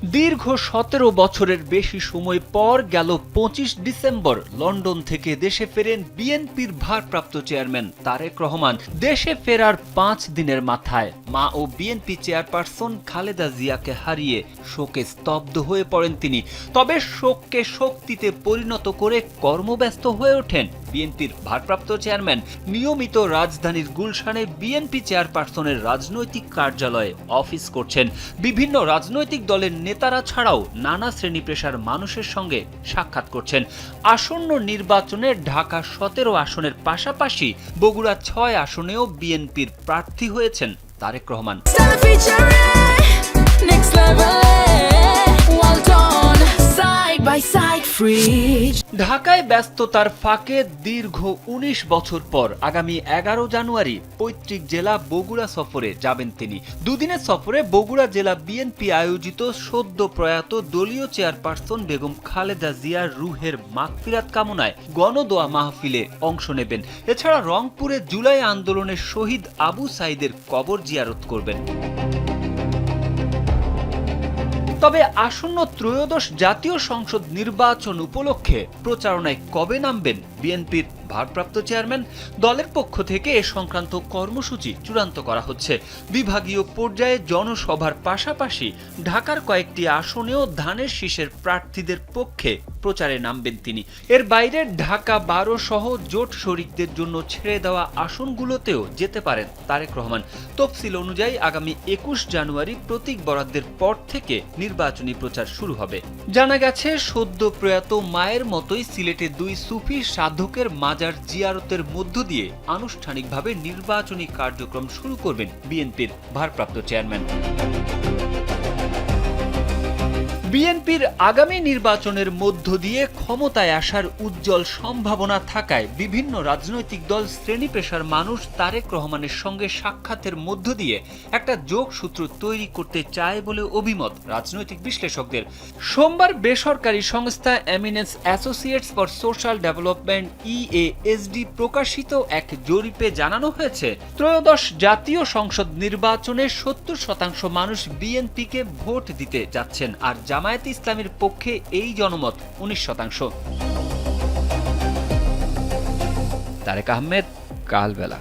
দীর্ঘ ১৭ বছরের বেশি সময় পর গেল ২৫ ডিসেম্বর লন্ডন থেকে দেশে ফেরেন বিএনপির ভারপ্রাপ্ত চেয়ারম্যান তারেক রহমান। দেশে ফেরার ৫ দিনের মাথায় মা ও বিএনপি চেয়ারপারসন খালেদা জিয়াকে হারিয়ে শোকে স্তব্ধ হয়ে পড়েন তিনি। তবে শোককে শক্তিতে পরিণত করে কর্মব্যস্ত হয়ে ওঠেন বিএনপির ভারপ্রাপ্ত চেয়ারম্যান। নিয়মিত রাজধানীর গুলশানে বিএনপি চেয়ারপারসনের রাজনৈতিক কার্যালয়ে অফিস করছেন। বিভিন্ন রাজনৈতিক দলের নেতারা ছাড়াও নানা শ্রেণী পেশার মানুষের সঙ্গে সাক্ষাৎ করছেন। আসন্ন নির্বাচনে ঢাকা ১৭ আসনের পাশাপাশি বগুড়া ৬ আসনেও বিএনপির প্রার্থী হয়েছেন তারেক রহমান। ঢাকায় ব্যস্ততার ফাঁকে দীর্ঘ ১৯ বছর পর আগামী ১১ জানুয়ারি পৈতৃক জেলা বগুড়া সফরে যাবেন তিনি। দুদিনের সফরে বগুড়া জেলা বিএনপি আয়োজিত সদ্য প্রয়াত দলীয় চেয়ারপারসন বেগম খালেদা জিয়ার রুহের মাগফিরাত কামনায় গণদোয়া মাহফিলে অংশ নেবেন। এছাড়া রংপুরে জুলাই আন্দোলনের শহীদ আবু সাইদের কবর জিয়ারত করবেন। তবে আসন্ন ত্রয়োদশ জাতীয় সংসদ নির্বাচন উপলক্ষে প্রচারণায় কবে নামবেন বিএনপির ভারপ্রাপ্ত চেয়ারম্যান? দলের পক্ষ থেকে এ সংক্রান্ত কর্মসূচি চূড়ান্ত করা হচ্ছে। বিভাগীয় পর্যায়ে জনসভার পাশাপাশি ঢাকার কয়েকটি আসনেও ধানের শীষের প্রার্থীদের পক্ষে প্রচারে নামবেন তিনি। এর বাইরে ঢাকা ১২ সহ জোট শরিকদের জন্য ছেড়ে দেওয়া আসনগুলোতেও যেতে পারেন তারেক রহমান। তফসিল অনুযায়ী আগামী ২১ জানুয়ারি প্রতীক বরাদ্দের পর থেকে নির্বাচনী প্রচার শুরু হবে। জানা গেছে সদ্য প্রয়াত মায়ের মতোই সিলেটে ২ সুফি সাধকের মাজার জিয়ারতের মধ্য দিয়ে আনুষ্ঠানিকভাবে নির্বাচনী কার্যক্রম শুরু করবেন বিএনপির ভারপ্রাপ্ত চেয়ারম্যান। বিএনপির আগামী নির্বাচনের মধ্য দিয়ে ক্ষমতায় আসার উজ্জ্বল সম্ভাবনা থাকায় বিভিন্ন রাজনৈতিক দল শ্রেণী পেশার মানুষ তারেক রহমানের সঙ্গে সাক্ষাতের মধ্য দিয়ে একটা যোগসূত্র তৈরি করতে চায় বলে অভিমত রাজনৈতিক বিশ্লেষকদের। সোমবার বেসরকারি সংস্থা eminence associates for social development EASD প্রকাশিত এক জরিপে জানানো হয়েছে ত্রয়োদশ জাতীয় সংসদ নির্বাচনে ৭০% মানুষ বিএনপিকে ভোট দিতে যাচ্ছেন, আর জামায়াতে ইসলামীর পক্ষে এই জনমত ১৯%। তারেক আহমেদ, কালবেলা।